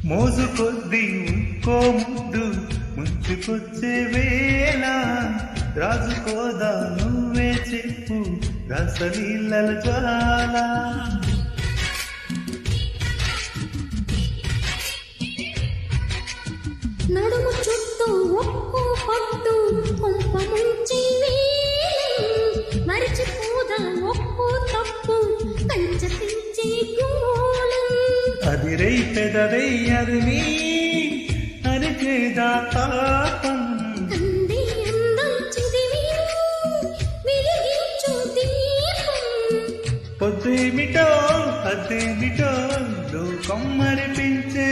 మోజు కొద్ది ఇంకో ముద్దు ముంచుకొచ్చే వేళ రాజుకోదా నువ్వే చెప్పు రసలీలల జ్వాల నడుము చుట్టూ ఒక్కో పట్టు కొంప ముంచి మరిచిపోదా ఒక్కో తప్పు కంచ తెంచే గోళం అదిరై పెదవై అది నీ అరిచేదా తాపం కంది అందం చిదివి వెలిగించు దీపం పొద్దేమిటో అదేమిటో లోకం మరిపించే